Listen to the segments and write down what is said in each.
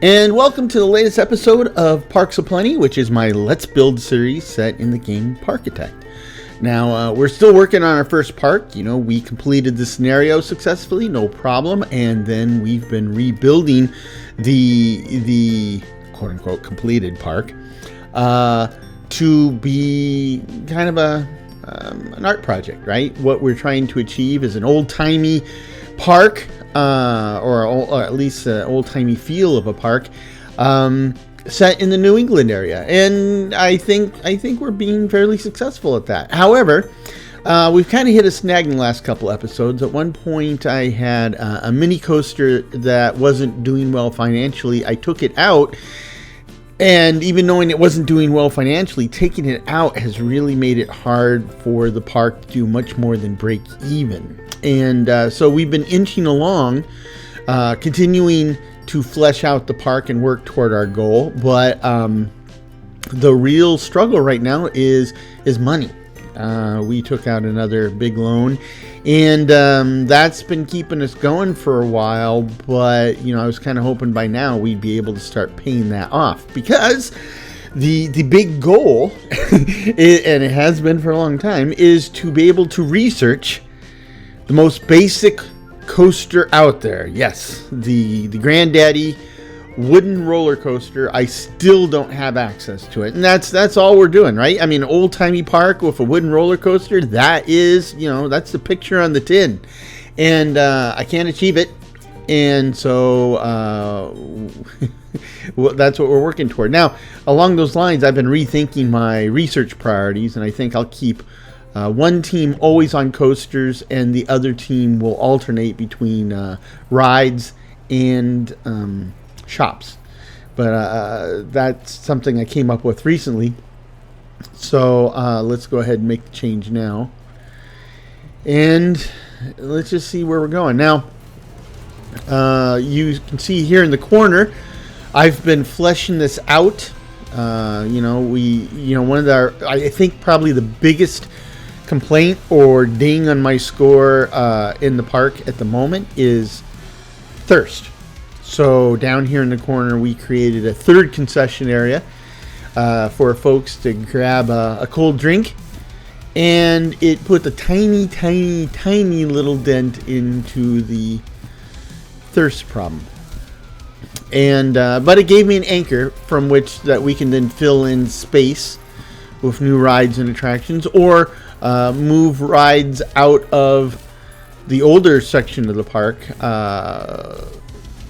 And welcome to the latest episode of Parks Aplenty, which is my Let's Build series set in the game Parkitect. Now, we're still working on our first park. You know, we completed the scenario successfully, no problem, and then we've been rebuilding the quote-unquote completed park to be kind of an art project, right? What we're trying to achieve is an old-timey park, or at least an old-timey feel of a park, set in the New England area, and I think we're being fairly successful at that. However, we've kind of hit a snag in the last couple episodes. At one point, I had a mini coaster that wasn't doing well financially. I took it out, and even knowing it wasn't doing well financially, taking it out has really made it hard for the park to do much more than break even. And so we've been inching along, continuing to flesh out the park and work toward our goal. But the real struggle right now is money. We took out another big loan, and that's been keeping us going for a while. But, you know, I was kind of hoping by now we'd be able to start paying that off, because the big goal, and it has been for a long time, is to be able to research the most basic coaster out there. Yes, the granddaddy wooden roller coaster. I still don't have access to it, and that's all we're doing, right? I mean, old-timey park with a wooden roller coaster, that is, you know, that's the picture on the tin, and I can't achieve it, and so that's what we're working toward. Now, along those lines, I've been rethinking my research priorities, and I think I'll keep one team always on coasters, and the other team will alternate between rides and shops. But that's something I came up with recently. So let's go ahead and make the change now. And let's just see where we're going. Now, you can see here in the corner, I've been fleshing this out. One of I think probably the biggest complaint or ding on my score in the park at the moment is thirst. So down here in the corner, we created a third concession area for folks to grab a cold drink, and it put a tiny little dent into the thirst problem. And but it gave me an anchor from which that we can then fill in space with new rides and attractions, or move rides out of the older section of the park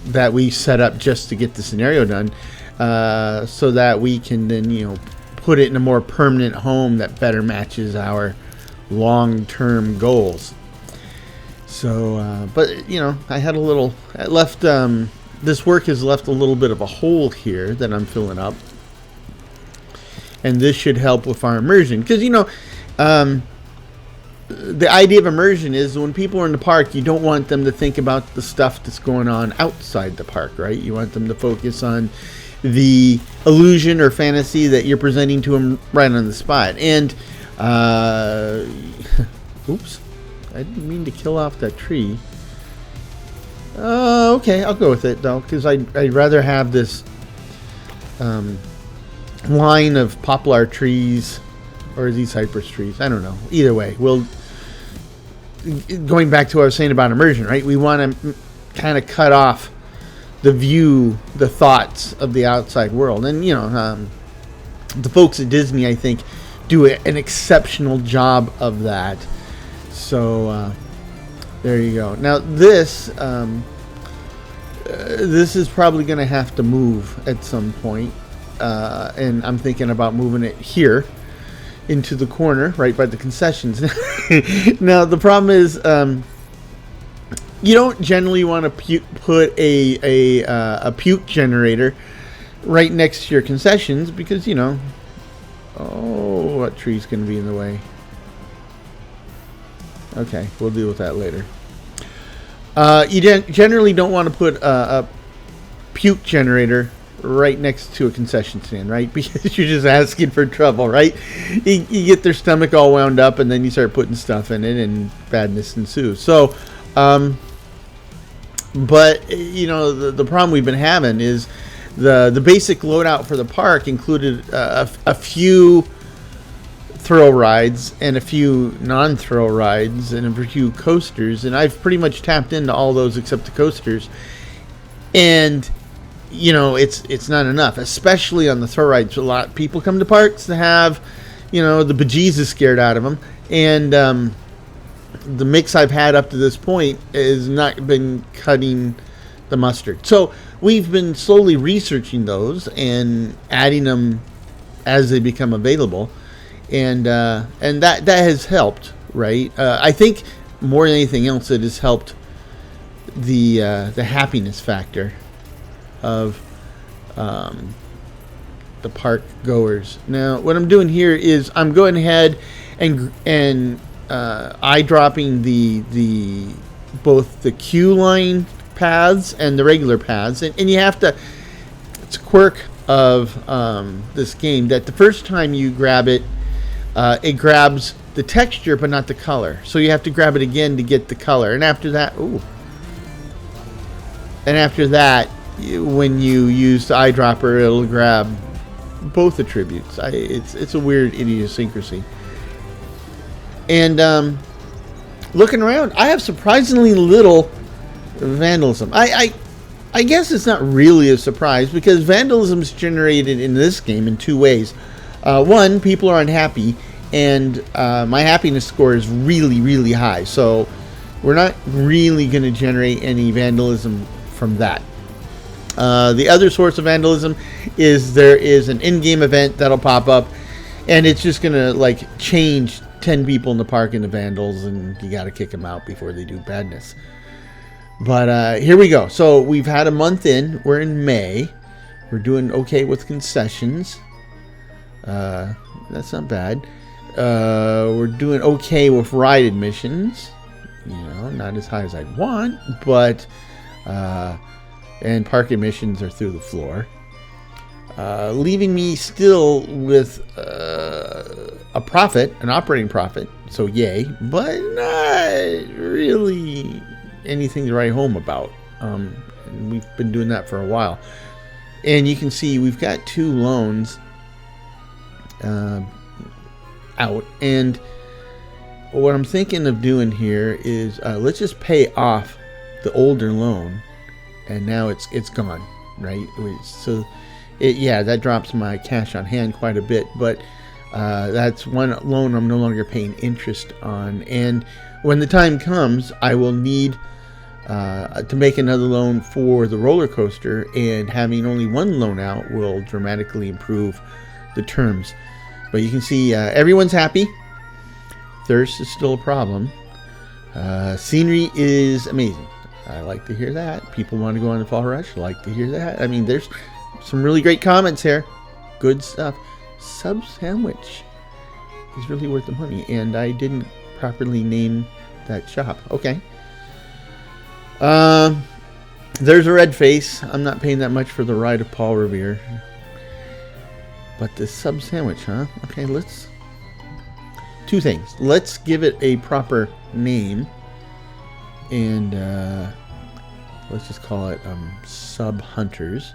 that we set up just to get the scenario done, so that we can then, you know, put it in a more permanent home that better matches our long-term goals. So, but, you know, this work has left a little bit of a hole here that I'm filling up. And this should help with our immersion. Because, you know, the idea of immersion is when people are in the park, you don't want them to think about the stuff that's going on outside the park, right? You want them to focus on the illusion or fantasy that you're presenting to them right on the spot. And, oops, I didn't mean to kill off that tree. Okay, I'll go with it, though, because I'd rather have this line of poplar trees, or these cypress trees. I don't know. Either way, going back to what I was saying about immersion, right? We want to kind of cut off the view, the thoughts of the outside world. And, you know, the folks at Disney, I think, do an exceptional job of that. So, there you go. Now, this is probably going to have to move at some point. And I'm thinking about moving it here into the corner right by the concessions. Now, the problem is you don't generally want to put a puke generator right next to your concessions, because, you know, what tree's going to be in the way? Okay, we'll deal with that later. You generally don't want to put a puke generator right next to a concession stand, right? Because you're just asking for trouble, right? You get their stomach all wound up, and then you start putting stuff in it, and badness ensues. So, but, you know, the problem we've been having is The basic loadout for the park included a few thrill rides and a few non-thrill rides and a few coasters, and I've pretty much tapped into all those except the coasters. And you know, it's not enough, especially on the thrill rides. A lot of people come to parks to have, you know, the bejesus scared out of them, and the mix I've had up to this point has not been cutting the mustard. So we've been slowly researching those and adding them as they become available, and that has helped, right? I think more than anything else, it has helped the happiness factor of the park goers. Now, what I'm doing here is I'm going ahead and eye-dropping the both the queue line paths and the regular paths, and you have to. It's a quirk of this game that the first time you grab it, it grabs the texture but not the color. So you have to grab it again to get the color, and after that, when you use the eyedropper, it'll grab both attributes. It's a weird idiosyncrasy. And looking around, I have surprisingly little vandalism. I guess it's not really a surprise because vandalism is generated in this game in two ways. One, people are unhappy, and my happiness score is really, really high. So we're not really going to generate any vandalism from that. The other source of vandalism is there is an in-game event that'll pop up, and it's just going to like change 10 people in the park into vandals, and you got to kick them out before they do badness. But here we go. So we've had a month in. We're in May. We're doing okay with concessions. That's not bad. We're doing okay with ride admissions. You know, not as high as I'd want, but and park admissions are through the floor, leaving me still with a profit, an operating profit. So yay, but not really anything to write home about. And we've been doing that for a while, and you can see we've got 2 loans out, and what I'm thinking of doing here is let's just pay off the older loan, and now it's gone, right? So that drops my cash on hand quite a bit, but that's one loan I'm no longer paying interest on, and when the time comes, I will need to make another loan for the roller coaster, and having only one loan out will dramatically improve the terms. But you can see everyone's happy. Thirst is still a problem. Scenery is amazing. I like to hear that. People want to go on the Fall Rush. I like to hear that. I mean, there's some really great comments here. Good stuff. Sub Sandwich is really worth the money, and I didn't properly name that shop. Okay. There's a red face. I'm not paying that much for the Ride of Paul Revere. But the Sub Sandwich, huh? Okay, let's... 2 things. Let's give it a proper name. And let's just call it Sub Hunters.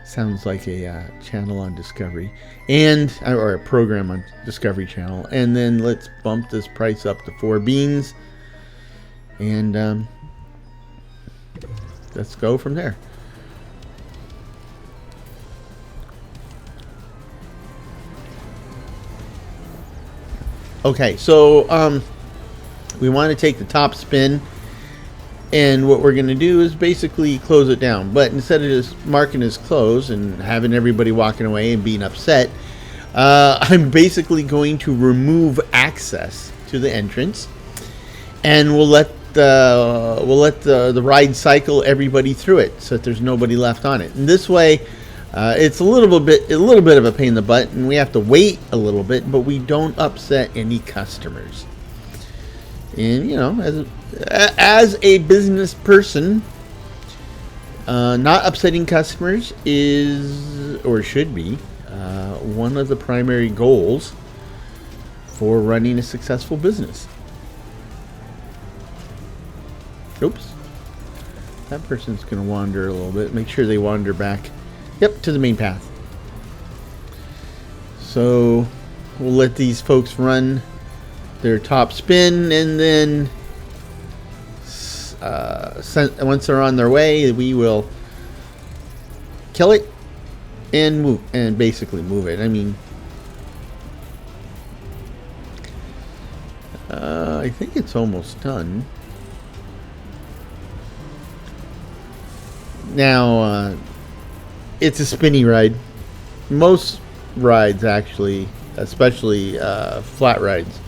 Sounds like a channel on Discovery. Or a program on Discovery Channel. And then let's bump this price up to 4 beans. And let's go from there. Okay, so we want to take the top spin, and what we're going to do is basically close it down. But instead of just marking as closed and having everybody walking away and being upset, I'm basically going to remove access to the entrance, and we'll let the ride cycle everybody through it, so that there's nobody left on it. And this way, it's a little bit of a pain in the butt, and we have to wait a little bit, but we don't upset any customers. And you know, as a business person, not upsetting customers is, or should be, one of the primary goals for running a successful business. Oops. That person's going to wander a little bit. Make sure they wander back. Yep, to the main path. So we'll let these folks run their top spin, and then once they're on their way, we will kill it and move, and basically move it. I mean, I think it's almost done. Now, it's a spinny ride. Most rides, actually, especially flat rides,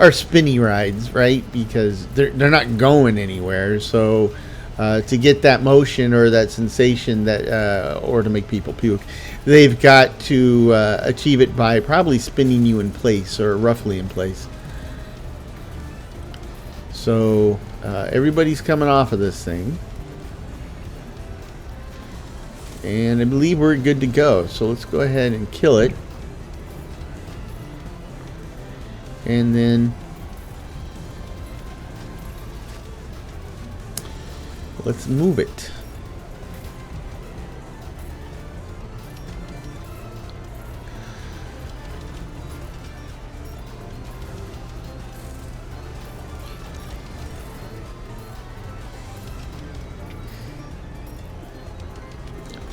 are spinny rides, right? Because they're not going anywhere. So to get that motion or that sensation, that or to make people puke, they've got to achieve it by probably spinning you in place, or roughly in place. So everybody's coming off of this thing, and I believe we're good to go. So let's go ahead and kill it, and then let's move it.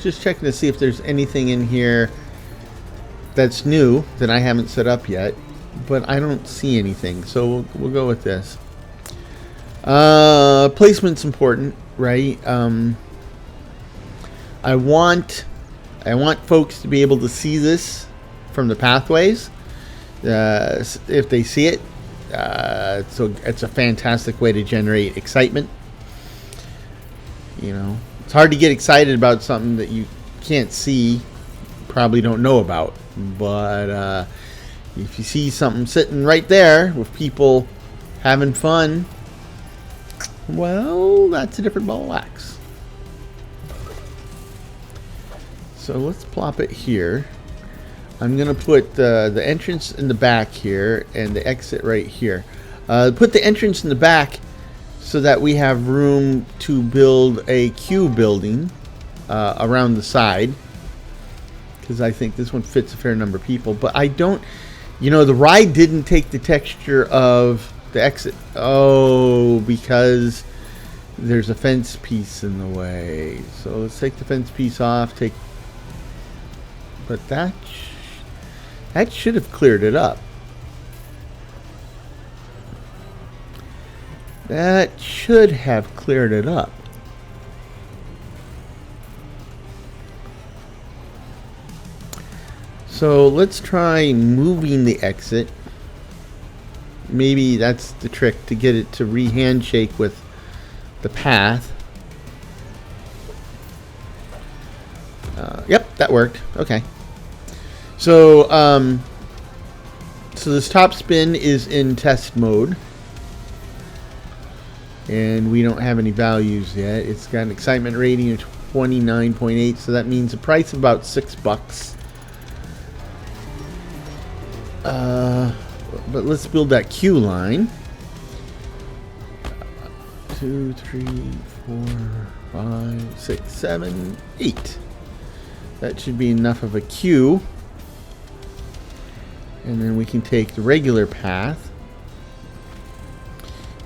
Just checking to see if there's anything in here that's new that I haven't set up yet, but I don't see anything, so we'll go with this. Placement's important, right? I want folks to be able to see this from the pathways. If they see it, so it's a fantastic way to generate excitement. You know, it's hard to get excited about something that you can't see, probably don't know about. But if you see something sitting right there with people having fun, well, that's a different ball of wax. So let's plop it here. I'm going to put the entrance in the back here and the exit right here. Put the entrance in the back so that we have room to build a queue building around the side, because I think this one fits a fair number of people. But I don't, you know, the ride didn't take the texture of the exit. Oh, because there's a fence piece in the way. So let's take the fence piece off. But that should have cleared it up. That should have cleared it up. So let's try moving the exit. Maybe that's the trick, to get it to re-handshake with the path. Yep, that worked. Okay. So, so this top spin is in test mode, and we don't have any values yet. It's got an excitement rating of 29.8, so that means a price of about $6. But let's build that queue line. 2, 3, 4, 5, 6, 7, 8. That should be enough of a queue. And then we can take the regular path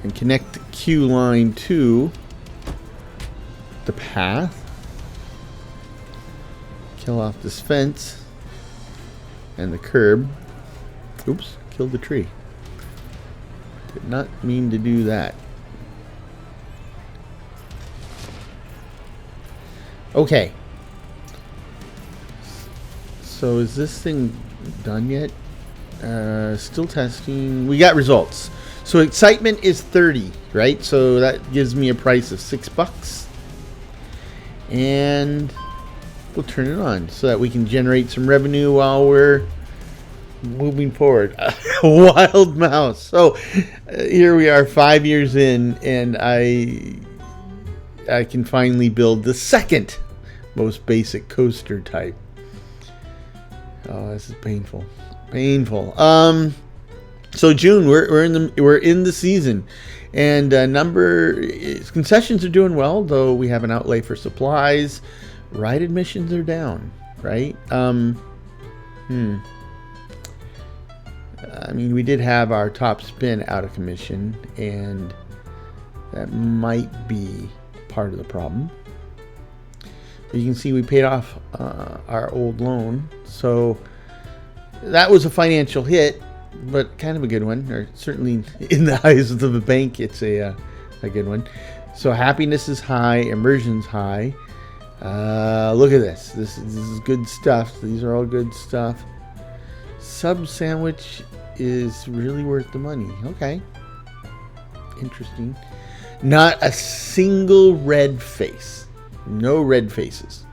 and connect the queue line to the path. Kill off this fence and the curb. Oops, killed the tree. Did not mean to do that. Okay. So is this thing done yet? Still testing. We got results. So excitement is 30, right? So that gives me a price of $6. And we'll turn it on so that we can generate some revenue while we're moving forward. Wild mouse. So here we are 5 years in, and I can finally build the second most basic coaster type. Oh, this is painful. So June, we're in the season, And concessions are doing well, though we have an outlay for supplies. Ride admissions are down, right? I mean, we did have our top spin out of commission, and that might be part of the problem. But you can see we paid off our old loan, so that was a financial hit, but kind of a good one, or certainly in the eyes of the bank, it's a good one. So happiness is high, immersion's high. Look at this. This is good stuff. These are all good stuff. Sub sandwich is really worth the money. Okay. Interesting. Not a single red face. No red faces.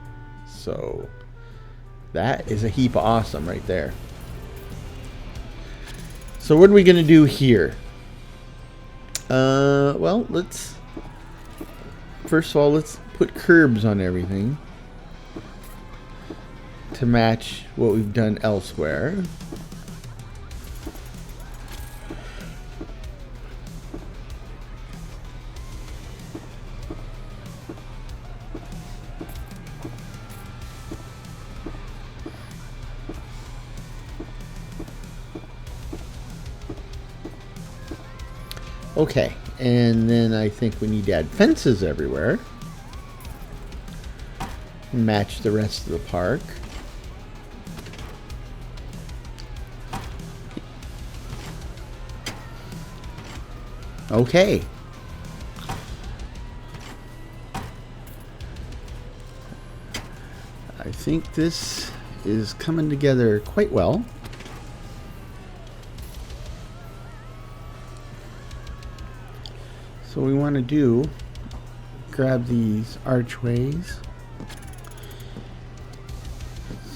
So that is a heap of awesome right there. So what are we going to do here? Well, first of all, let's put curbs on everything to match what we've done elsewhere. Okay, and then I think we need to add fences everywhere. Match the rest of the park. Okay. I think this is coming together quite well. So we want to grab these archways,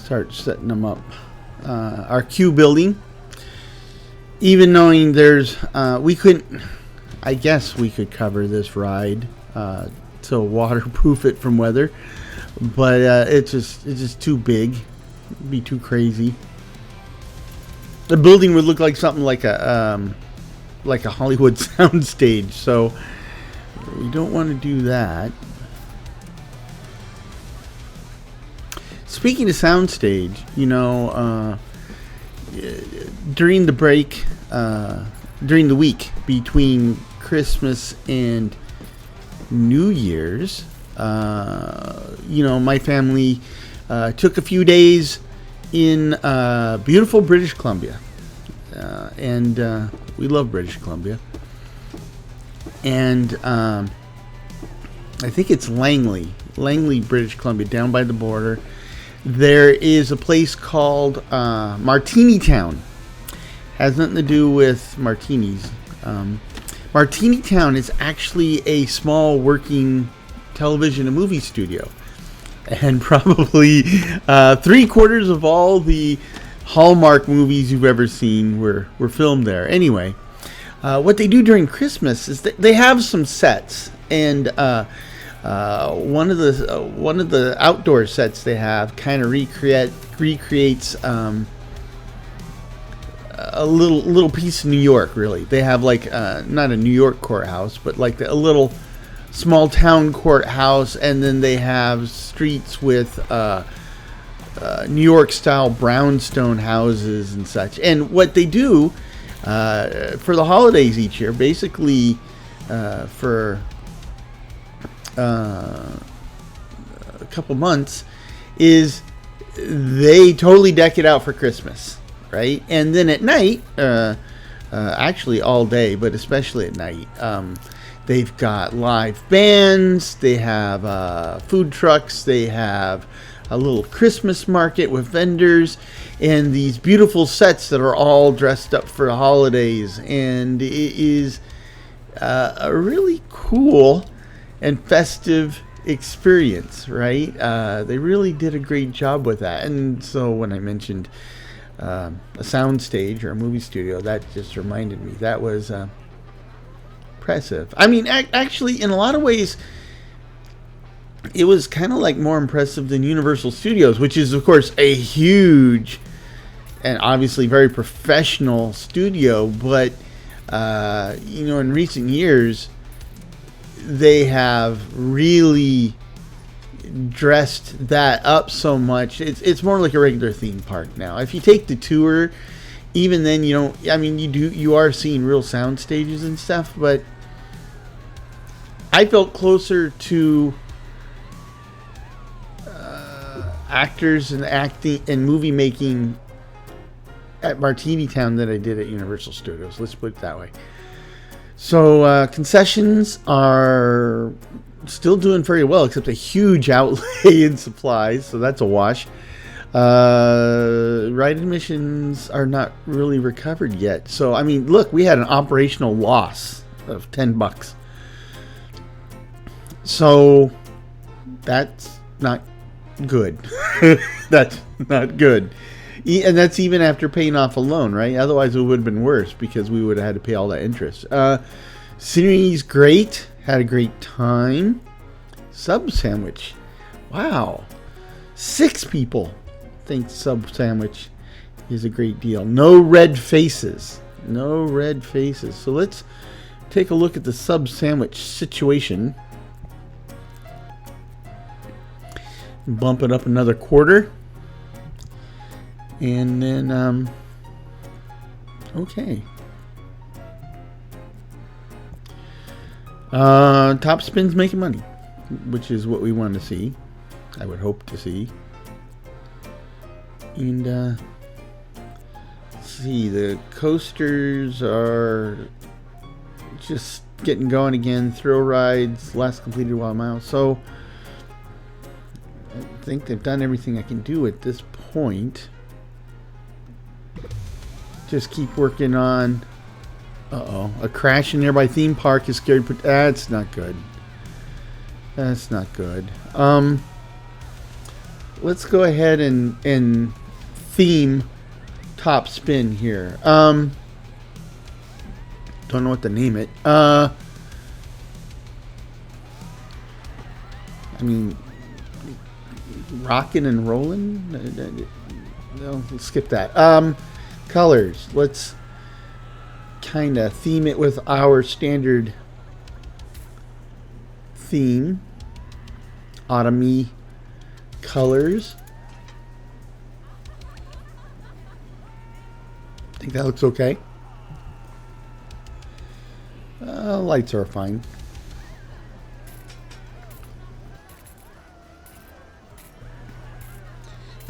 start setting them up. Our queue building, even knowing there's, we couldn't, I guess we could cover this ride to waterproof it from weather, but it's just too big. It'd be too crazy. The building would look like something like a Hollywood soundstage, so we don't want to do that. Speaking of soundstage, during the break, during the week between Christmas and New Year's, my family took a few days in beautiful British Columbia. And we love British Columbia. And I think it's Langley, British Columbia, down by the border. There is a place called Martini Town. Has nothing to do with martinis. Martini Town is actually a small working television and movie studio. And probably 3/4 of all the Hallmark movies you've ever seen were filmed there. Anyway, what they do during Christmas is that they have some sets, and one of the outdoor sets they have kind of recreates a little piece of New York. Really, they have like not a New York courthouse, but like a little small town courthouse, and then they have streets with New York style brownstone houses and such. And what they do for the holidays each year, basically for a couple months, is they totally deck it out for Christmas, right? And then at night, actually all day, but especially at night, they've got live bands, they have food trucks, they have a little Christmas market with vendors, and these beautiful sets that are all dressed up for the holidays. And it is a really cool and festive experience, right? They really did a great job with that. And so when I mentioned a sound stage or a movie studio, that just reminded me. That was impressive. I mean, actually, in a lot of ways, it was kind of like more impressive than Universal Studios, which is, of course, a huge and obviously very professional studio. But In recent years, they have really dressed that up so much. It's more like a regular theme park now. If you take the tour, even then you are seeing real sound stages and stuff, but I felt closer to actors and acting and movie making at Martini Town than I did at Universal Studios. Let's put it that way. So concessions are still doing very well, except a huge outlay in supplies, so that's a wash. Ride admissions are not really recovered yet. So I mean, look, we had an operational loss of $10. So that's not good. That's not good. And that's even after paying off a loan, right? Otherwise it would have been worse because we would have had to pay all that interest. Scenery's great. Had a great time. Sub sandwich. Wow. 6 people think sub sandwich is a great deal. No red faces. No red faces. So let's take a look at the sub sandwich situation. Bump it up another quarter. And then, okay. Top Spin's making money, which is what we want to see. I would hope to see. And, let's see, the coasters are just getting going again. Thrill rides, last completed 1 mile. So, I think they've done everything I can do at this point. Just keep working on. A crash in nearby theme park is scary. That's not good. That's not good. Let's go ahead and theme Top Spin here. Don't know what to name it. I mean, rockin' and rollin'. No, let's skip that. Colors. Let's kind of theme it with our standard theme. Autumny colors. I think that looks okay. Lights are fine.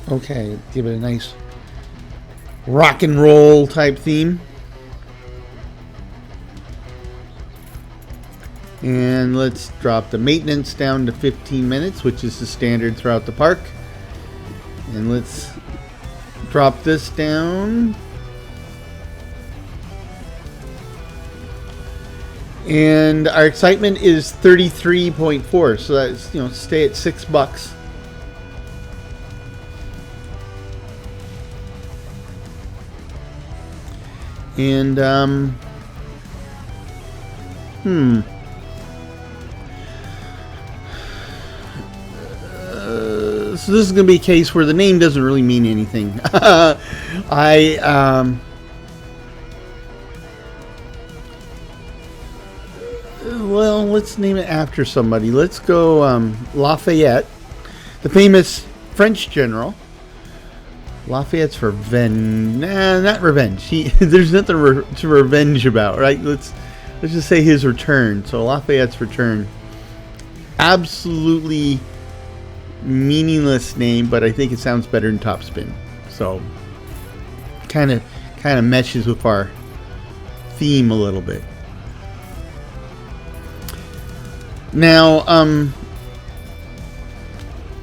Okay, give it a nice rock and roll type theme. And let's drop the maintenance down to 15 minutes, which is the standard throughout the park. And let's drop this down. And our excitement is 33.4, so that's, stay at $6. And, so this is going to be a case where the name doesn't really mean anything. Well, let's name it after somebody. Let's go Lafayette, the famous French general. Lafayette's for not revenge. There's nothing to revenge about, right? Let's just say his return. So Lafayette's return. Absolutely meaningless name, but I think it sounds better than Top Spin. So kind of meshes with our theme a little bit. Now,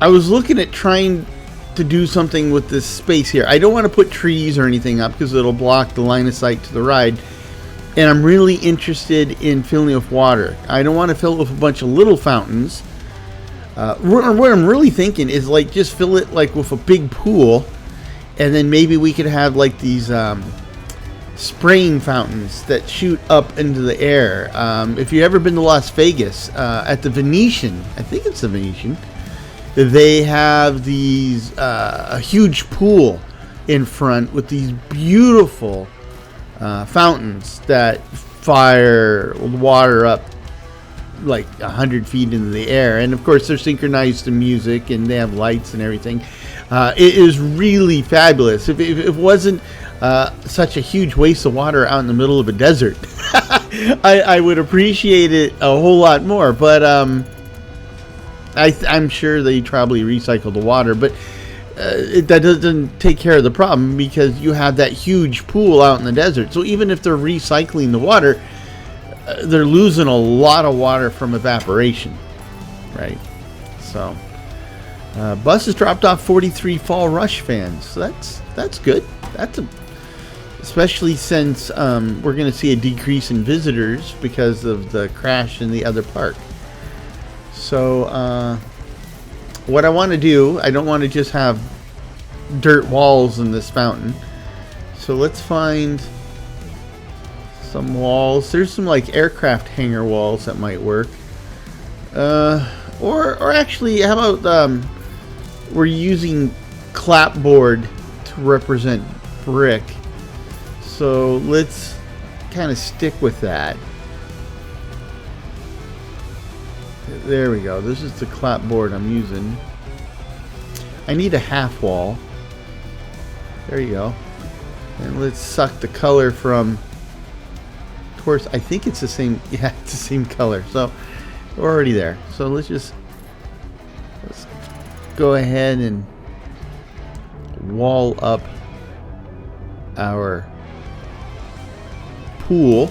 I was looking at trying to do something with this space here. I don't want to put trees or anything up because it'll block the line of sight to the ride. And I'm really interested in filling it with water. I don't want to fill it with a bunch of little fountains. What I'm really thinking is just fill it with a big pool, and then maybe we could have these spraying fountains that shoot up into the air. If you've ever been to Las Vegas, at the Venetian, I think it's the Venetian, they have these a huge pool in front with these beautiful fountains that fire water up like 100 feet into the air, and of course they're synchronized to music and they have lights and everything. It is really fabulous. If it wasn't such a huge waste of water out in the middle of a desert, I would appreciate it a whole lot more. But I'm sure they probably recycle the water, but that doesn't take care of the problem, because you have that huge pool out in the desert. So even if they're recycling the water, they're losing a lot of water from evaporation, right? So Bus has dropped off 43 Fall Rush fans, so that's good. Especially since we're going to see a decrease in visitors because of the crash in the other park. So what I want to do, I don't want to just have dirt walls in this fountain. So let's find some walls. There's some like aircraft hangar walls that might work. Or actually, how about we're using clapboard to represent brick. So let's kind of stick with that. There we go. This is the clapboard I'm using. I need a half wall. There you go. And let's suck the color from towards, I think it's the same, yeah, it's the same color. So we're already there. So let's go ahead and wall up our pool.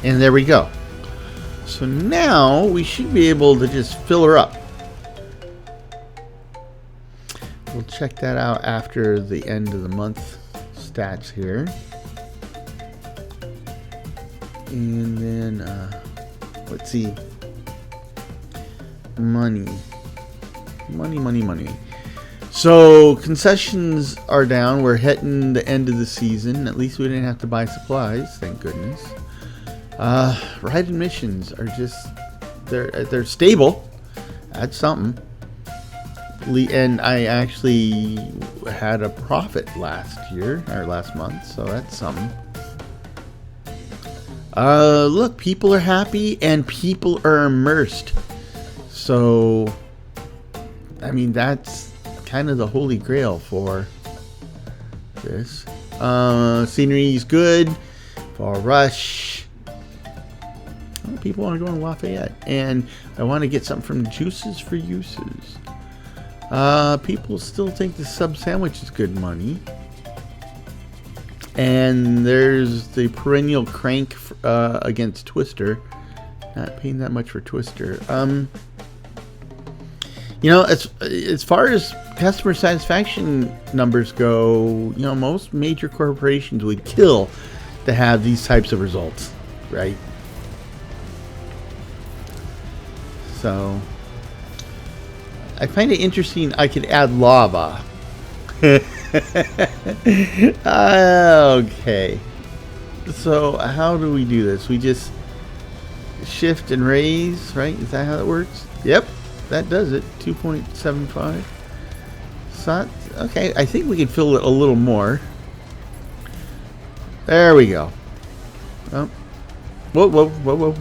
And there we go. So now we should be able to just fill her up. We'll check that out after the end of the month stats here. And then, let's see. Money. So concessions are down. We're hitting the end of the season. At least we didn't have to buy supplies, thank goodness. Ride admissions are just, they're stable. That's something. And I actually had a profit last month, so that's something. Look, people are happy and people are immersed. So, I mean, that's kind of the holy grail for this. Scenery is good. Fall Rush. People want to go in Lafayette, and I want to get something from Juices for Uses. People still think the sub sandwich is good money, and there's the perennial crank against Twister. Not paying that much for Twister. You know, as far as customer satisfaction numbers go, you know, most major corporations would kill to have these types of results, right? So I find it interesting I could add lava. Okay. So how do we do this? We just shift and raise, right? Is that how it works? Yep, that does it. 2.75. So, okay, I think we can fill it a little more. There we go. Oh. Whoa.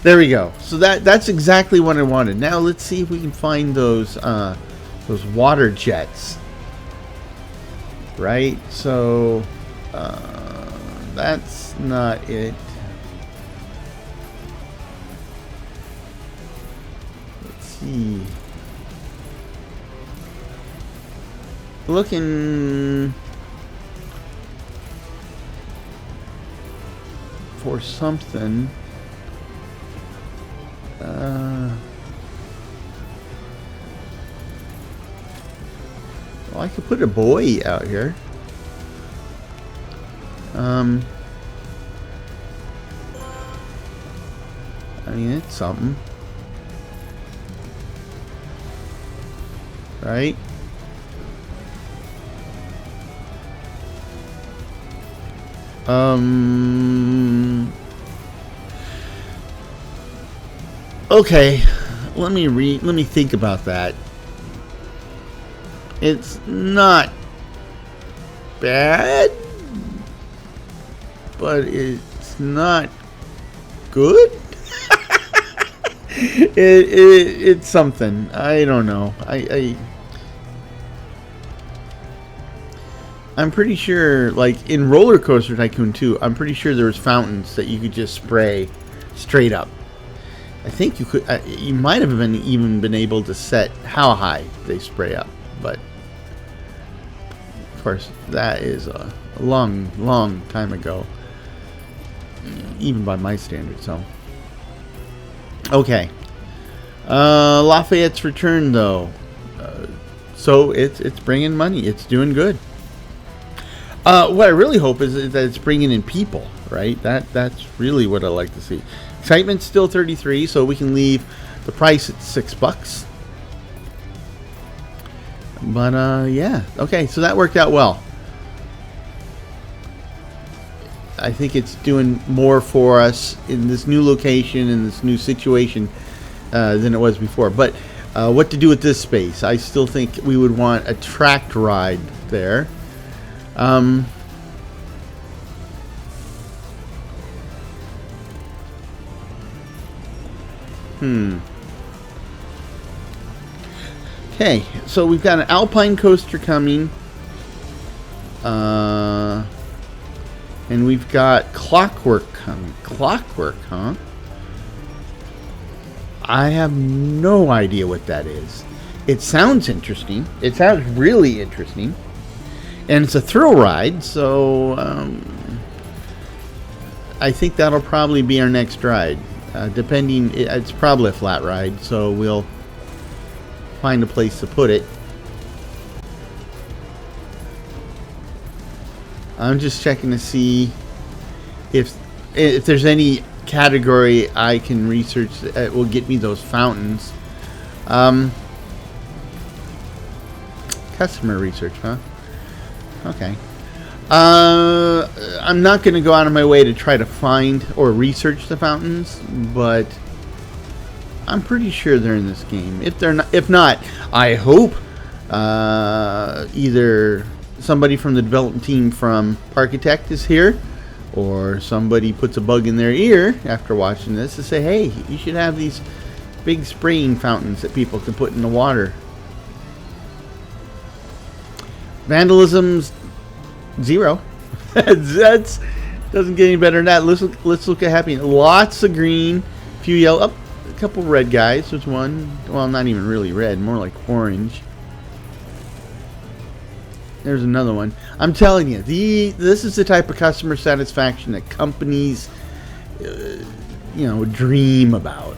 There we go. So that's exactly what I wanted. Now let's see if we can find those water jets. Right? So that's not it. Let's see. Looking for something. Well, I could put a buoy out here. I mean, it's something. Right? Okay, let me think about that. It's not bad, but it's not good. It's something. I don't know. I'm pretty sure, like in Roller Coaster Tycoon 2, I'm pretty sure there was fountains that you could just spray straight up. I think you could. You might have even been able to set how high they spray up, but of course that is a long time ago, even by my standards. So, okay, Lafayette's return though, so it's bringing money. It's doing good. What I really hope is that it's bringing in people, right? That's really what I like to see. Excitement's still 33, so we can leave the price at $6. But yeah, okay, so that worked out well. I think it's doing more for us in this new location, in this new situation, than it was before. But what to do with this space? I still think we would want a tracked ride there. Okay, so we've got an Alpine coaster coming. And we've got Clockwork coming. Clockwork, huh? I have no idea what that is. It sounds interesting. It sounds really interesting. And it's a thrill ride, so I think that'll probably be our next ride. Depending, it's probably a flat ride, so we'll find a place to put it. I'm just checking to see if there's any category I can research that will get me those fountains. Customer research, huh? Okay. I'm not going to go out of my way to try to find or research the fountains, but I'm pretty sure they're in this game. If not, I hope either somebody from the development team from Parkitect is here, or somebody puts a bug in their ear after watching this to say, hey, you should have these big spraying fountains that people can put in the water. Vandalism's 0. That's doesn't get any better than that. Let's look at happy. Lots of green, few yellow. Up, a couple red guys. There's one. Well, not even really red, more like orange. There's another one. I'm telling you, this is the type of customer satisfaction that companies, dream about.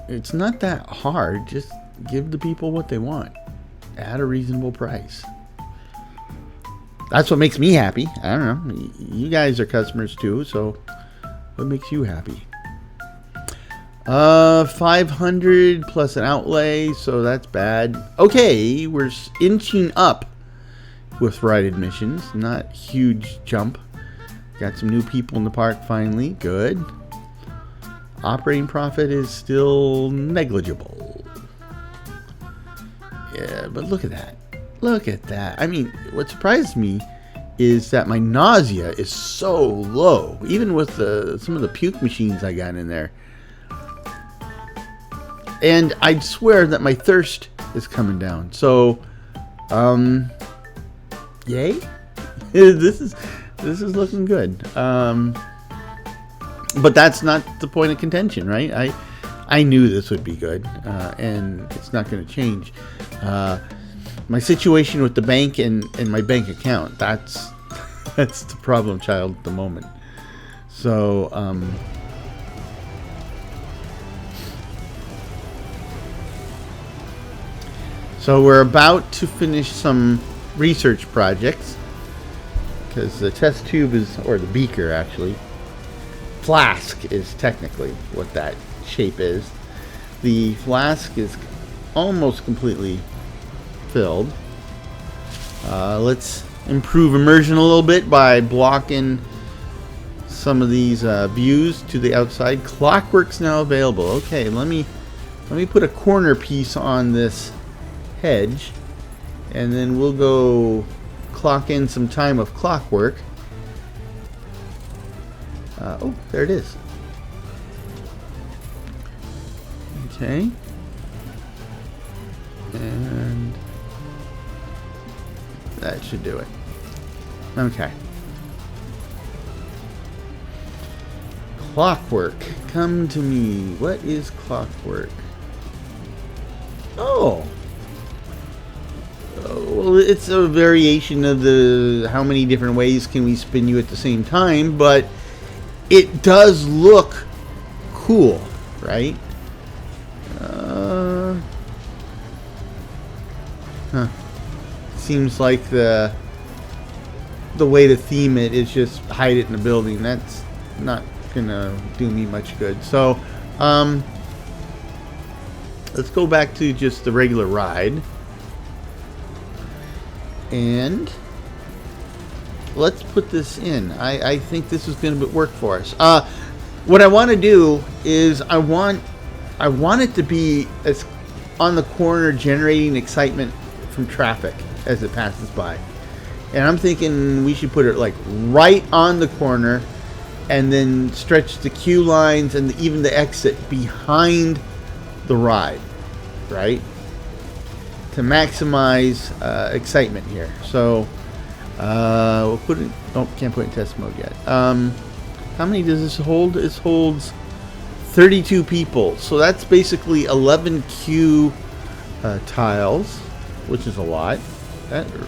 It's not that hard. Just give the people what they want at a reasonable price. That's what makes me happy. I don't know. You guys are customers too, so what makes you happy? 500 plus an outlay, so that's bad. Okay, we're inching up with ride admissions. Not huge jump. Got some new people in the park finally. Good. Operating profit is still negligible. Yeah, but look at that. Look at that. I mean, what surprised me is that my nausea is so low, even with some of the puke machines I got in there. And I'd swear that my thirst is coming down. So, yay! This is looking good. But that's not the point of contention, right? I knew this would be good, and it's not going to change. My situation with the bank and my bank account, that's the problem child at the moment. So, we're about to finish some research projects. because the test tube is, or the beaker actually, flask is technically what that shape is. The flask is almost completely filled. Let's improve immersion a little bit by blocking some of these views to the outside. Clockwork's now available. Okay, let me put a corner piece on this hedge, and then we'll go clock in some time of clockwork. Oh, there it is. Okay. And that should do it. Okay. Clockwork, come to me. What is clockwork? Oh. Well, it's a variation of the how many different ways can we spin you at the same time, but it does look cool, right? Seems like the way to theme it is just hide it in a building. That's not gonna do me much good. So let's go back to just the regular ride, and let's put this in. I think this is gonna work for us. What I want to do is I want it to be as on the corner, generating excitement from traffic as it passes by. And I'm thinking we should put it like right on the corner, and then stretch the queue lines and even the exit behind the ride, right? To maximize excitement here. So we'll put it. Oh, can't put it in test mode yet. How many does this hold? This holds 32 people. So that's basically 11 queue tiles, which is a lot.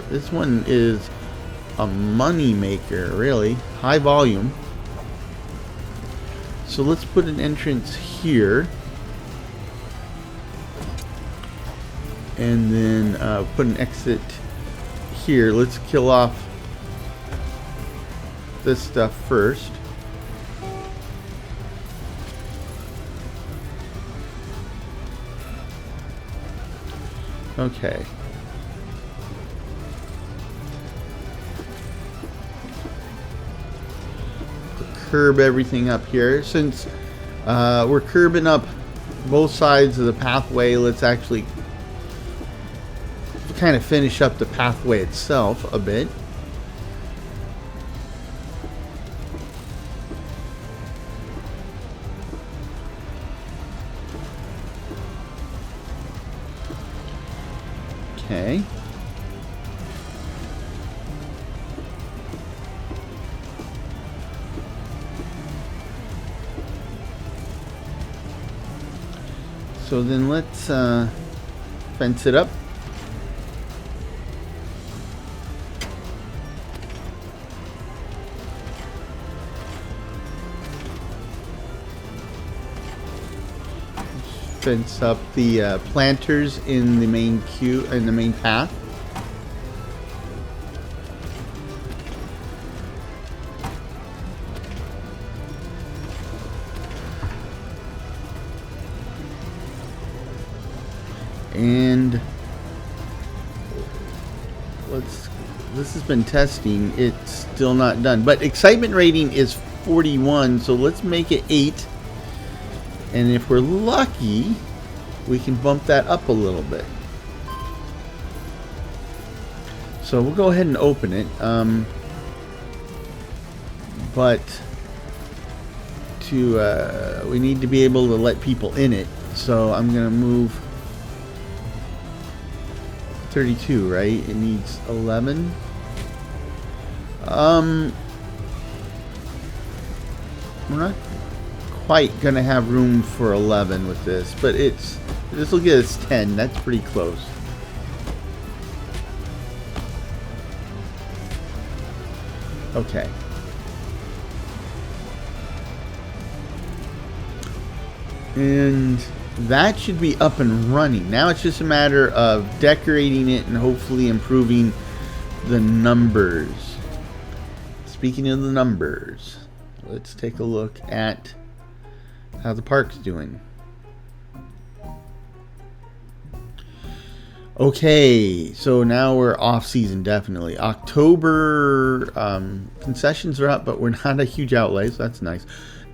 This one is a money maker, really. High volume. So let's put an entrance here. And then put an exit here. Let's kill off this stuff first. Okay. Curb everything up here. Since we're curbing up both sides of the pathway, let's actually kind of finish up the pathway itself a bit. Okay. So then let's fence it up. Fence up the planters in the main queue, in the main path. And this has been testing, it's still not done, but excitement rating is 41, so let's make it 8. And if we're lucky, we can bump that up a little bit. So we'll go ahead and open it. But we need to be able to let people in it. So I'm going to move 32, right? It needs 11. We're not quite gonna have room for 11 with this, but this will get us 10. That's pretty close. Okay. And that should be up and running. Now it's just a matter of decorating it and hopefully improving the numbers. speaking of the numbers, let's take a look at how the park's doing. Okay, so now we're off season, definitely. October concessions are up, but we're not a huge outlay, so that's nice.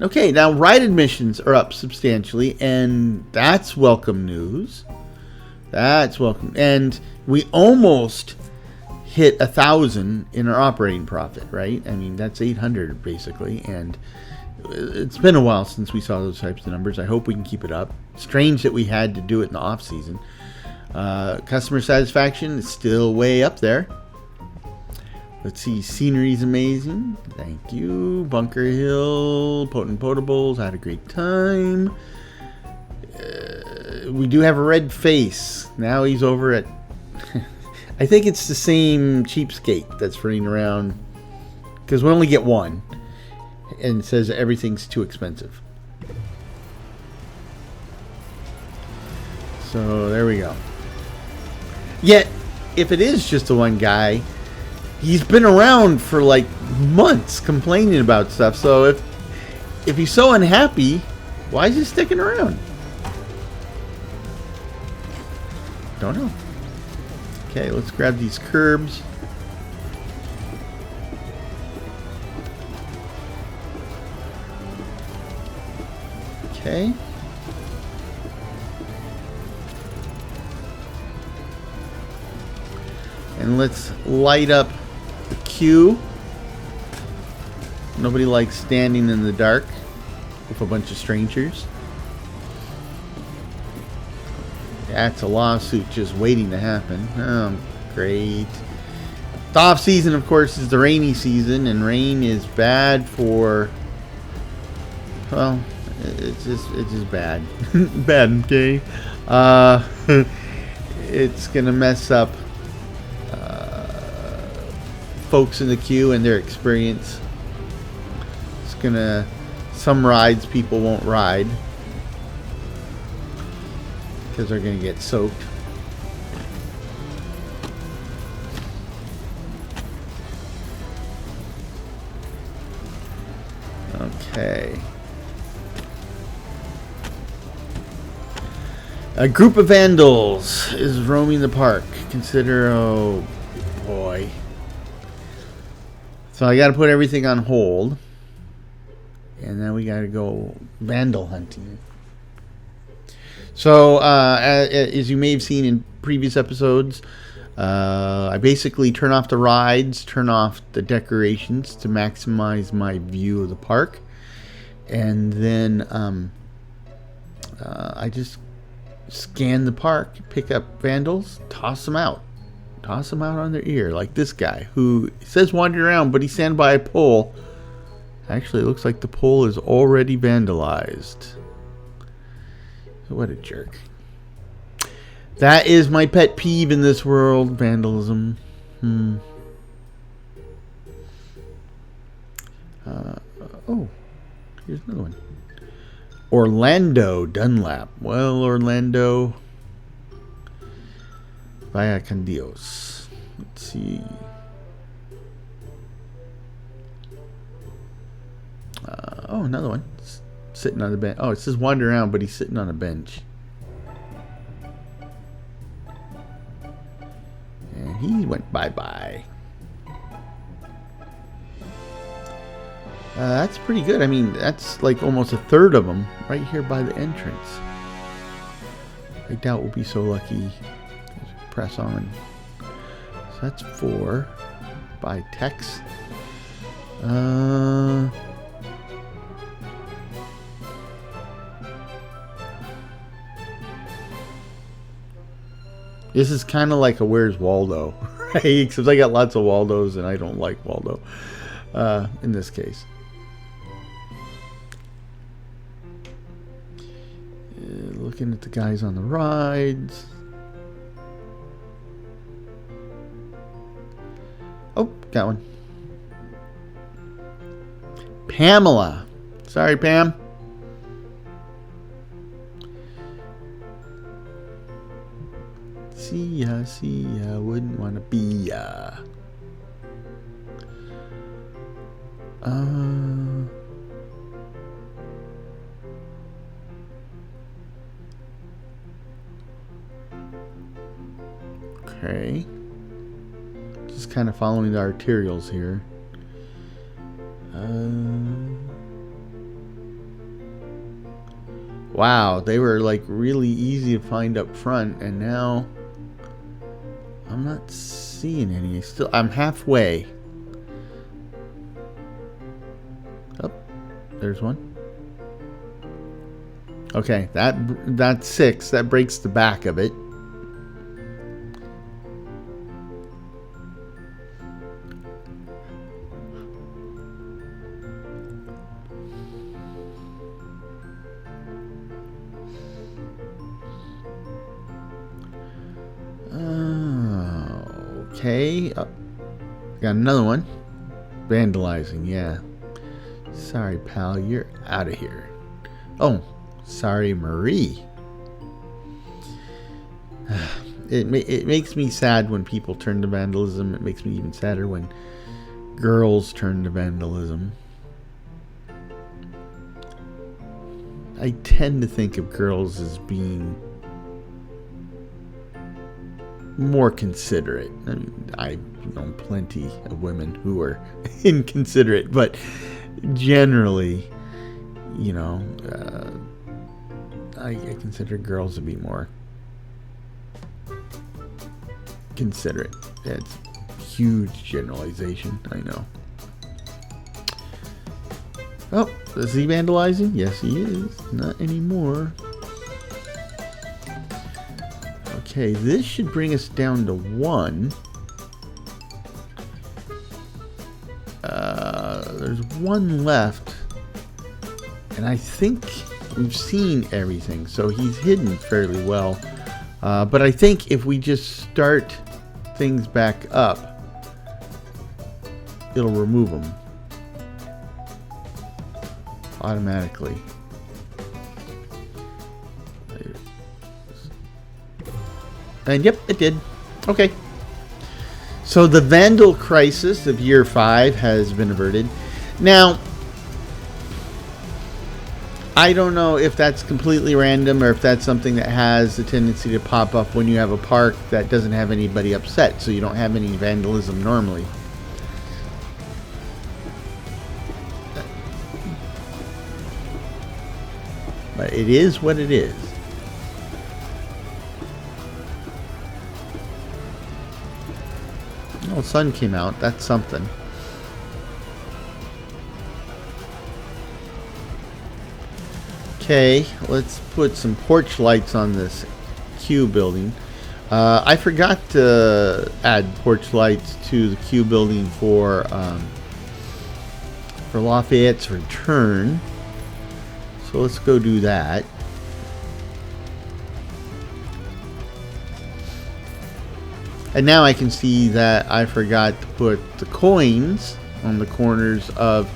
Okay, now ride admissions are up substantially, and that's welcome news. That's welcome. And we almost hit 1,000 in our operating profit, right? I mean, that's 800 basically, and it's been a while since we saw those types of numbers. I hope we can keep it up. Strange that we had to do it in the off season. Customer satisfaction is still way up there. Let's see, scenery's amazing. Thank you. Bunker Hill, Potent Potables, had a great time. We do have a red face. Now he's over at... I think it's the same cheapskate that's running around, because we only get one, and it says everything's too expensive. So there we go. Yet, if it is just the one guy, he's been around for like months complaining about stuff. So if he's so unhappy, why is he sticking around? Don't know. Okay, let's grab these curbs. Okay. And let's light up the queue. Nobody likes standing in the dark with a bunch of strangers. That's a lawsuit just waiting to happen. Oh, great. The off season, of course, is the rainy season, and rain is bad for, well, it's just bad. Bad, okay? It's gonna mess up folks in the queue and their experience. It's gonna, some rides people won't ride because they're gonna get soaked. Okay. A group of vandals is roaming the park. Consider, oh boy. So I got to put everything on hold, and then we got to go vandal hunting. So as you may have seen in previous episodes, I basically turn off the rides, turn off the decorations to maximize my view of the park, and then I just scan the park, pick up vandals, toss them out. Toss them out on their ear, like this guy who says wandering around, but he's standing by a pole. Actually, it looks like the pole is already vandalized. What a jerk. That is my pet peeve in this world, vandalism. Oh, here's another one. Orlando Dunlap. Well, Orlando... Vaya con Dios. Let's see. Oh, another one. Sitting on the bench. Oh, it says wander around, but he's sitting on a bench. And he went bye-bye. That's pretty good. I mean, that's like almost a third of them right here by the entrance. I doubt we'll be so lucky. Press on. So that's 4 by text. This is kind of like a Where's Waldo, right? Except I got lots of Waldos and I don't like Waldo in this case. Looking at the guys on the rides. Oh, got one. Pamela. Sorry, Pam. See ya, wouldn't want to be ya. Okay. Just kind of following the arterials here. Wow, they were like really easy to find up front, and now I'm not seeing any. I'm halfway. Oh, there's one. Okay, that's 6. That breaks the back of it. Okay, got another one. Vandalizing, yeah. Sorry, pal, you're out of here. Oh, sorry, Marie. It makes me sad when people turn to vandalism. It makes me even sadder when girls turn to vandalism. I tend to think of girls as being more considerate. I mean, I've known plenty of women who are inconsiderate, but generally, you know, I consider girls to be more considerate. It's a huge generalization, I know. Oh, is he vandalizing? Yes, he is. Not anymore. Okay, this should bring us down to 1. There's 1 left. And I think we've seen everything, so he's hidden fairly well. But I think if we just start things back up, it'll remove them automatically. And yep, it did. Okay. So the Vandal crisis of year 5 has been averted. Now, I don't know if that's completely random or if that's something that has a tendency to pop up when you have a park that doesn't have anybody upset, so you don't have any vandalism normally. But it is what it is. Oh, the sun came out. That's something. Okay, let's put some porch lights on this Q building. I forgot to add porch lights to the Q building for Lafayette's return. So let's go do that. And now I can see that I forgot to put the coins on the corners of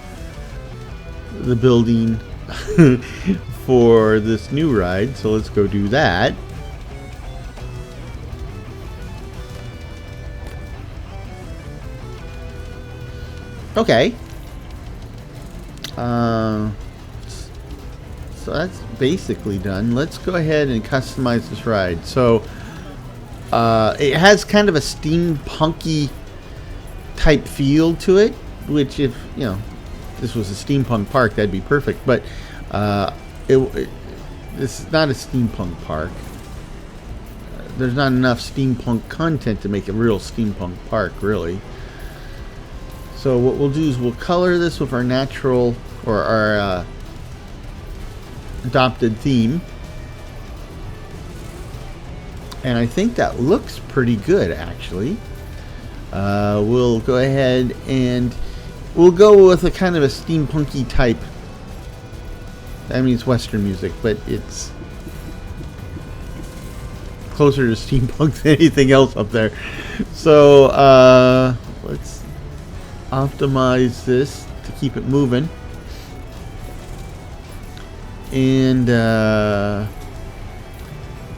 the building for this new ride. So let's go do that. Okay. So that's basically done. Let's go ahead and customize this ride. So it has kind of a steampunky type feel to it, which if, you know, this was a steampunk park, that'd be perfect. But this is not a steampunk park. There's not enough steampunk content to make a real steampunk park, really. So what we'll do is we'll color this with our natural or our adopted theme. And I think that looks pretty good, actually. We'll go ahead and we'll go with a kind of a steampunky type. I mean, it's Western music, but it's closer to steampunk than anything else up there. So let's optimize this to keep it moving. And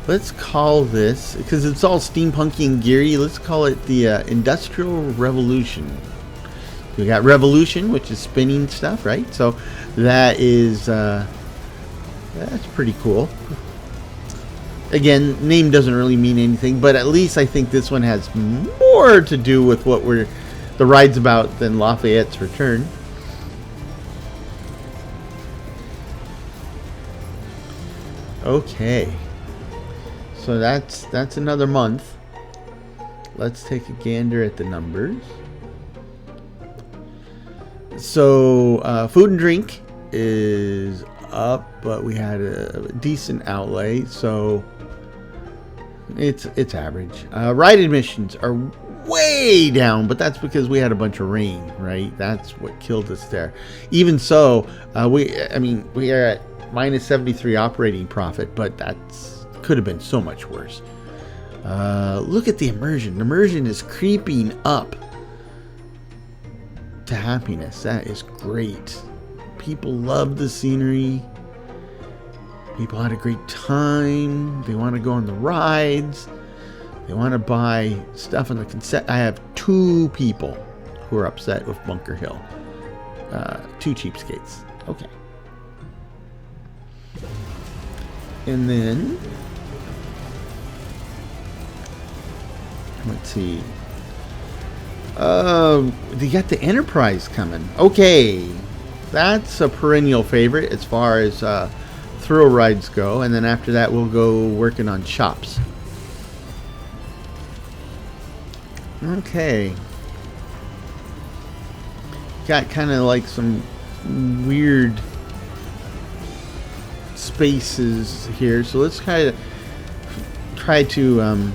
let's call this, because it's all steampunky and geary, let's call it the Industrial Revolution. We got revolution, which is spinning stuff, right? So that is that's pretty cool. Again, name doesn't really mean anything, but at least I think this one has more to do with what the ride's about than Lafayette's Return. Okay, so that's another month. Let's take a gander at the numbers. So food and drink is up, but we had a decent outlay, so it's average. Ride admissions are way down, but that's because we had a bunch of rain, right? That's what killed us there. Even so, we are at minus 73 operating profit, but that's could have been so much worse. Look at the immersion. Immersion is creeping up to happiness. That is great. People love the scenery. People had a great time. They want to go on the rides. They want to buy stuff on the consent. I have 2 people who are upset with Bunker Hill. 2 cheapskates. Okay. And then let's see. You got the Enterprise coming. Okay, that's a perennial favorite as far as thrill rides go. And then after that, we'll go working on shops. Okay. Got kind of like some weird spaces here, so let's try to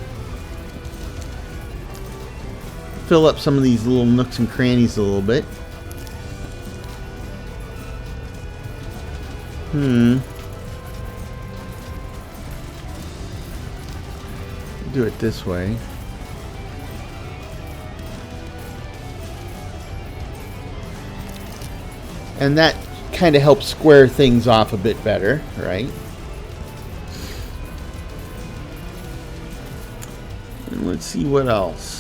fill up some of these little nooks and crannies a little bit. Do it this way. And that kind of helps square things off a bit better, right? And let's see what else.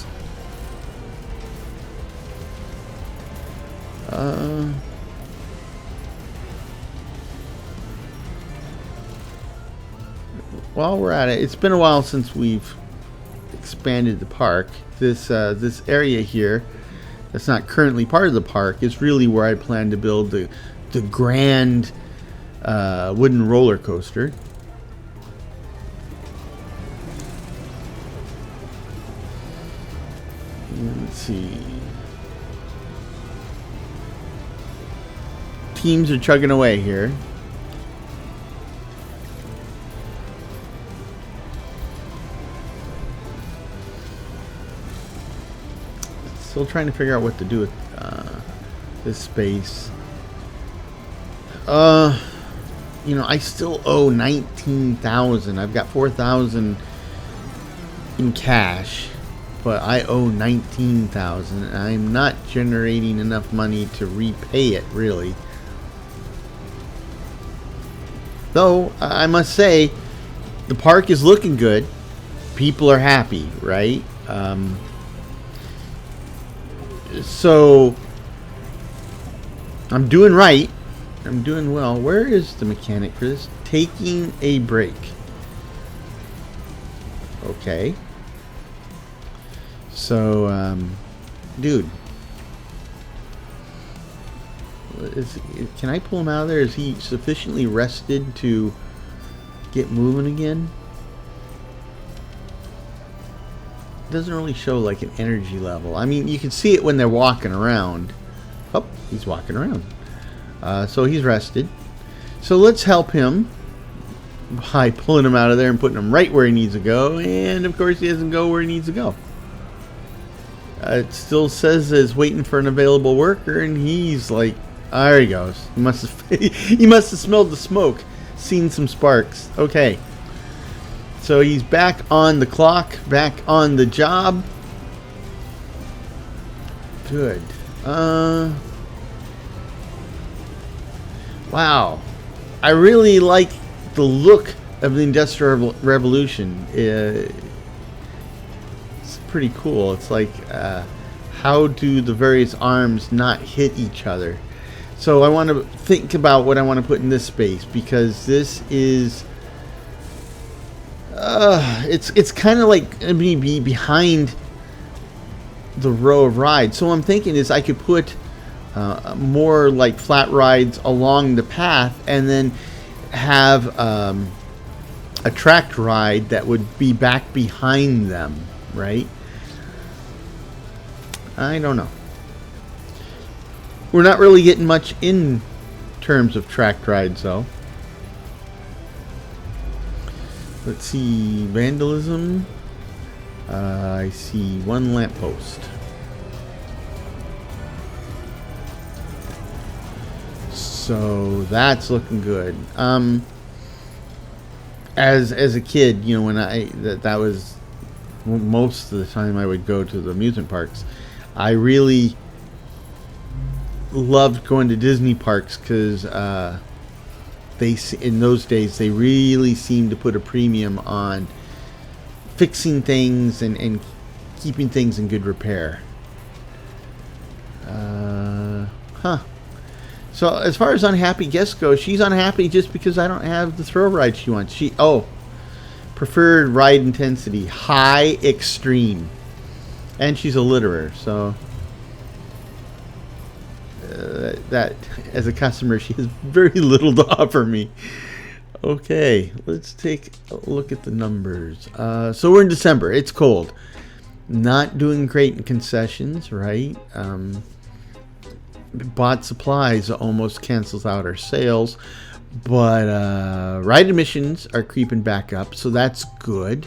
While we're at it, it's been a while since we've expanded the park. This area here, that's not currently part of the park, is really where I plan to build the grand wooden roller coaster. Let's see. Teams are chugging away here. Still trying to figure out what to do with this space. You know, I still owe 19,000. I've got 4,000 in cash, but I owe 19,000. I'm not generating enough money to repay it, really. Though I must say, the park is looking good. People are happy, right? So I'm doing right. I'm doing well. Where is the mechanic for this? Taking a break. Okay. So, dude. Can I pull him out of there? Is he sufficiently rested to get moving again? Doesn't really show like an energy level. I mean, you can see it when they're walking around. Oh, he's walking around. So he's rested. So let's help him by pulling him out of there and putting him right where he needs to go. And of course, he doesn't go where he needs to go. It still says it's waiting for an available worker, and he's like, there he goes. He must have smelled the smoke, seen some sparks. Okay. So he's back on the clock, back on the job. Good. Wow. I really like the look of the Industrial Revolution. It's pretty cool. It's like how do the various arms not hit each other? So I want to think about what I want to put in this space, because this is it's kind of like me be behind the row of rides. So what I'm thinking is I could put more like flat rides along the path, and then have a tracked ride that would be back behind them, right? I don't know. We're not really getting much in terms of tracked rides, though. Let's see. Vandalism. I see one lamppost. So that's looking good. As a kid, you know, when that was most of the time I would go to the amusement parks. I really loved going to Disney parks because in those days they really seemed to put a premium on fixing things and keeping things in good repair. So as far as unhappy guests go, she's unhappy just because I don't have the thrill ride she wants. Preferred ride intensity, high extreme. And she's a litterer, so that as a customer, she has very little to offer me. Okay, let's take a look at the numbers. So we're in December. It's cold. Not doing great in concessions, right? Bought supplies almost cancels out our sales, but ride admissions are creeping back up, so that's good.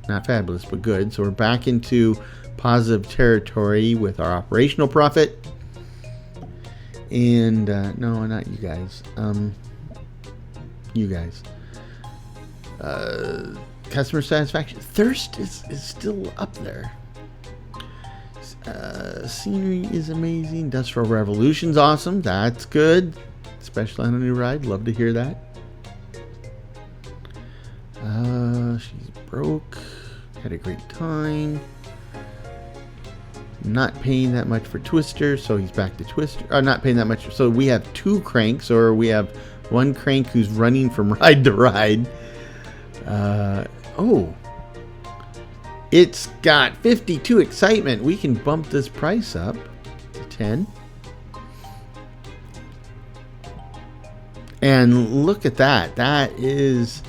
Not fabulous, but good. So we're back into positive territory with our operational profit. And no, not you guys. You guys. Customer satisfaction. Thirst is still up there. Scenery is amazing. Industrial Revolution's awesome. That's good. Especially on a new ride. Love to hear that. She's broke. Had a great time. Not paying that much for Twister, so he's back to Twister. Not paying that much. So we have two cranks, or we have one crank who's running from ride to ride. It's got 52 excitement. We can bump this price up to 10. And look at that. If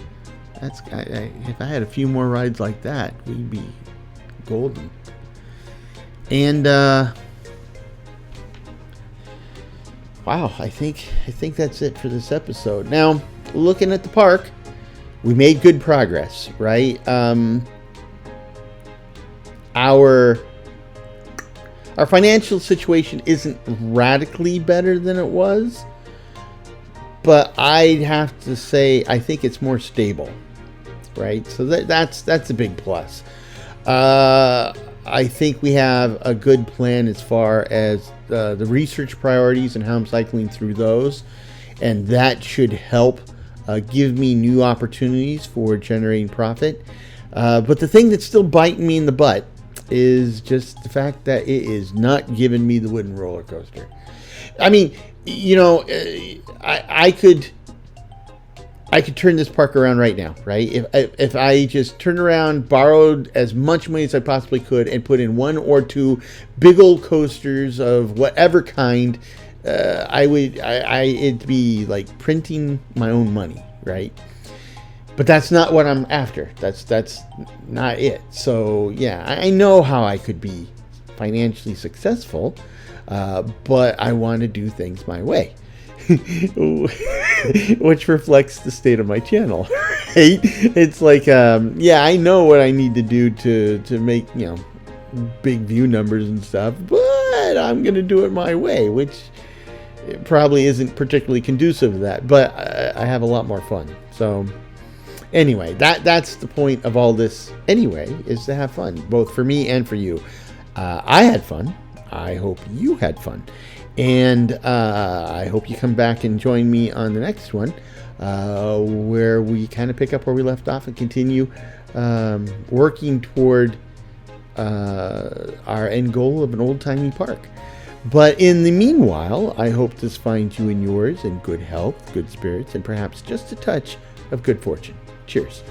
I had a few more rides like that, we'd be golden. And wow, I think that's it for this episode. Now, looking at the park, we made good progress, right? Our financial situation isn't radically better than it was, but I'd have to say I think it's more stable, right? So that's a big plus. I think we have a good plan as far as the research priorities and how I'm cycling through those, and that should help give me new opportunities for generating profit. But the thing that's still biting me in the butt is just the fact that it is not giving me the wooden roller coaster. I mean, you know, I could turn this park around right now, right? If I just turned around, borrowed as much money as I possibly could, and put in one or two big old coasters of whatever kind, it'd be like printing my own money, right? But that's not what I'm after. That's not it. So yeah, I know how I could be financially successful, but I want to do things my way. Which reflects the state of my channel, right? It's like, yeah, I know what I need to do to make, you know, big view numbers and stuff, but I'm going to do it my way, which probably isn't particularly conducive to that, but I have a lot more fun. So anyway, that's the point of all this anyway, is to have fun, both for me and for you. I had fun. I hope you had fun. And I hope you come back and join me on the next one, where we kind of pick up where we left off and continue working toward our end goal of an old-timey park. But in the meanwhile, I hope this finds you and yours in good health, good spirits, and perhaps just a touch of good fortune. Cheers.